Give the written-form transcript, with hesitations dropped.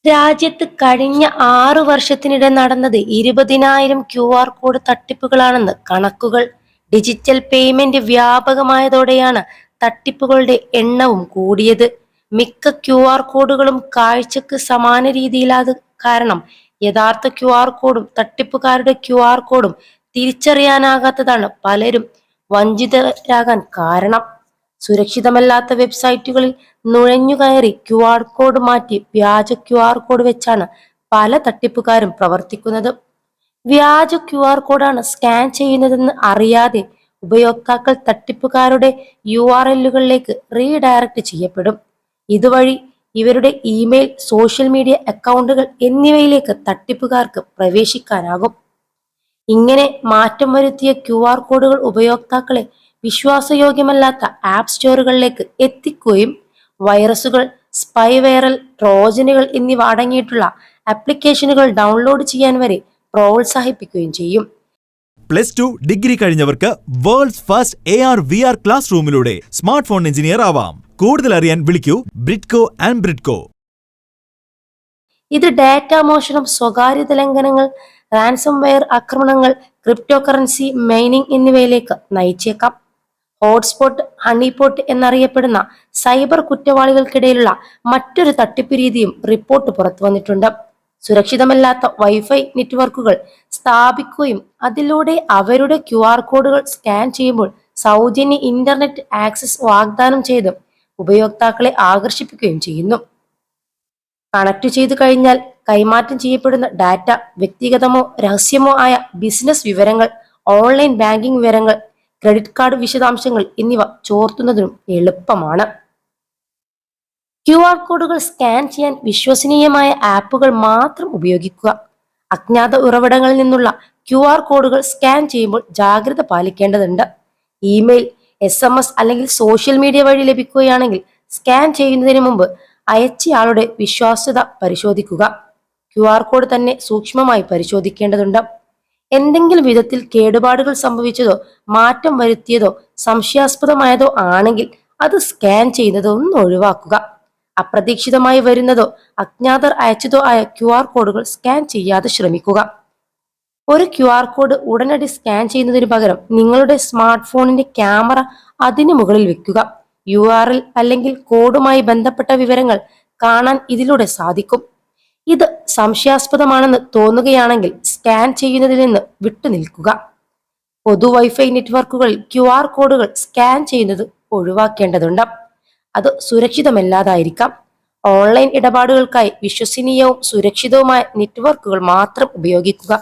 രാജ്യത്ത് കഴിഞ്ഞ 6 വർഷത്തിനിടെ നടന്നത് 20,000 QR കോഡ് തട്ടിപ്പുകളാണെന്ന് കണക്കുകൾ. ഡിജിറ്റൽ പേയ്മെന്റ് വ്യാപകമായതോടെയാണ് തട്ടിപ്പുകളുടെ എണ്ണവും കൂടിയത്. മിക്ക QR കോഡുകളും കാഴ്ചക്ക് സമാന രീതിയിലാത് കാരണം യഥാർത്ഥ QR കോഡും തട്ടിപ്പുകാരുടെ QR കോഡും തിരിച്ചറിയാനാകാത്തതാണ് പലരും വഞ്ചിതരാകാൻ കാരണം. സുരക്ഷിതമല്ലാത്ത വെബ്സൈറ്റുകളിൽ നുഴഞ്ഞുകയറി QR കോഡ് മാറ്റി വ്യാജ QR കോഡ് വെച്ചാണ് പല തട്ടിപ്പുകാരും പ്രവർത്തിക്കുന്നത്. വ്യാജ QR കോഡാണ് സ്കാൻ ചെയ്യുന്നതെന്ന് അറിയാതെ ഉപയോക്താക്കൾ തട്ടിപ്പുകാരുടെ URL-കളിലേക്ക് റീഡയറക്ട് ചെയ്യപ്പെടും. ഇതുവഴി ഇവരുടെ ഇമെയിൽ, സോഷ്യൽ മീഡിയ അക്കൗണ്ടുകൾ എന്നിവയിലേക്ക് തട്ടിപ്പുകാർക്ക് പ്രവേശിക്കാനാകും. ഇങ്ങനെ മാറ്റം വരുത്തിയ QR കോഡുകൾ ഉപയോക്താക്കളെ വിശ്വാസയോഗ്യമല്ലാത്ത ആപ്പ് സ്റ്റോറുകളിലേക്ക് എത്തിക്കുകയും വൈറസുകൾ, സ്പൈവെയറൽ, ട്രോജനുകൾ എന്നിവ അടങ്ങിയിട്ടുള്ള ആപ്ലിക്കേഷനുകൾ ഡൗൺലോഡ് ചെയ്യാൻ വരെ പ്രോത്സാഹിപ്പിക്കുകയും ചെയ്യും. +2 ഡിഗ്രി കഴിഞ്ഞവർക്ക് വേൾഡ്സ് ഫസ്റ്റ് AR/VR ക്ലാസ് റൂമിലൂടെ സ്മാർട്ട് ഫോൺ എഞ്ചിനീയർ ആവാം. കൂടുതൽ അറിയാൻ വിളിക്കൂ ബ്രിഡ്കോ ആൻഡ് ബ്രിഡ്കോ. ഇത് ഡാറ്റ മോഷണം, സ്വകാര്യത ലംഘനങ്ങൾ, റാൻസംവെയർ ആക്രമണങ്ങൾ, ക്രിപ്റ്റോ കറൻസി മൈനിങ് എന്നിവയിലേക്ക് നയിച്ചേക്കാം. ഹോട്ട്സ്പോട്ട്, ഹണിപോട്ട് എന്നറിയപ്പെടുന്ന സൈബർ കുറ്റവാളികൾക്കിടയിലുള്ള മറ്റൊരു തട്ടിപ്പ് രീതിയും റിപ്പോർട്ട് പുറത്തു വന്നിട്ടുണ്ട്. സുരക്ഷിതമല്ലാത്ത വൈഫൈ നെറ്റ്വർക്കുകൾ സ്ഥാപിക്കുകയും അതിലൂടെ അവരുടെ QR കോഡുകൾ സ്കാൻ ചെയ്യുമ്പോൾ സൗജന്യ ഇന്റർനെറ്റ് ആക്സസ് വാഗ്ദാനം ചെയ്ത് ഉപയോക്താക്കളെ ആകർഷിപ്പിക്കുകയും ചെയ്യുന്നു. കണക്ട് ചെയ്തു കഴിഞ്ഞാൽ കൈമാറ്റം ചെയ്യപ്പെടുന്ന ഡാറ്റ വ്യക്തിഗതമോ രഹസ്യമോ ആയ ബിസിനസ് വിവരങ്ങൾ, ഓൺലൈൻ ബാങ്കിംഗ് വിവരങ്ങൾ, ക്രെഡിറ്റ് കാർഡ് വിശദാംശങ്ങൾ എന്നിവ ചോർത്തുന്നതിനും എളുപ്പമാണ്. QR കോഡുകൾ സ്കാൻ ചെയ്യാൻ വിശ്വസനീയമായ ആപ്പുകൾ മാത്രം ഉപയോഗിക്കുക. അജ്ഞാത ഉറവിടങ്ങളിൽ നിന്നുള്ള QR കോഡുകൾ സ്കാൻ ചെയ്യുമ്പോൾ ജാഗ്രത പാലിക്കേണ്ടതുണ്ട്. ഇമെയിൽ, SMS അല്ലെങ്കിൽ സോഷ്യൽ മീഡിയ വഴി ലഭിക്കുകയാണെങ്കിൽ സ്കാൻ ചെയ്യുന്നതിന് മുമ്പ് അയച്ചയാളുടെ വിശ്വാസ്യത പരിശോധിക്കുക. QR കോഡ് തന്നെ സൂക്ഷ്മമായി പരിശോധിക്കേണ്ടതുണ്ട്. എന്തെങ്കിലും വിധത്തിൽ കേടുപാടുകൾ സംഭവിച്ചതോ മാറ്റം വരുത്തിയതോ സംശയാസ്പദമായതോ ആണെങ്കിൽ അത് സ്കാൻ ചെയ്യുന്നത് ഒന്ന് ഒഴിവാക്കുക. അപ്രതീക്ഷിതമായി വരുന്നതോ അജ്ഞാതർ അയച്ചതോ ആയ QR കോഡുകൾ സ്കാൻ ചെയ്യാതെ ശ്രമിക്കുക. ഒരു QR കോഡ് ഉടനടി സ്കാൻ ചെയ്യുന്നതിന് പകരം നിങ്ങളുടെ സ്മാർട്ട് ഫോണിന്റെ ക്യാമറ അതിനു മുകളിൽ വെക്കുക. URL അല്ലെങ്കിൽ കോഡുമായി ബന്ധപ്പെട്ട വിവരങ്ങൾ കാണാൻ ഇതിലൂടെ സാധിക്കും. ഇത് സംശയാസ്പദമാണെന്ന് തോന്നുകയാണെങ്കിൽ സ്കാൻ ചെയ്യുന്നതിൽ നിന്ന് വിട്ടുനിൽക്കുക. പൊതു വൈഫൈ നെറ്റ്വർക്കുകളിൽ QR കോഡുകൾ സ്കാൻ ചെയ്യുന്നത് ഒഴിവാക്കേണ്ടതുണ്ട്. അത് സുരക്ഷിതമല്ലാതായിരിക്കാം. ഓൺലൈൻ ഇടപാടുകൾക്കായി വിശ്വസനീയവും സുരക്ഷിതവുമായ നെറ്റ്വർക്കുകൾ മാത്രം ഉപയോഗിക്കുക.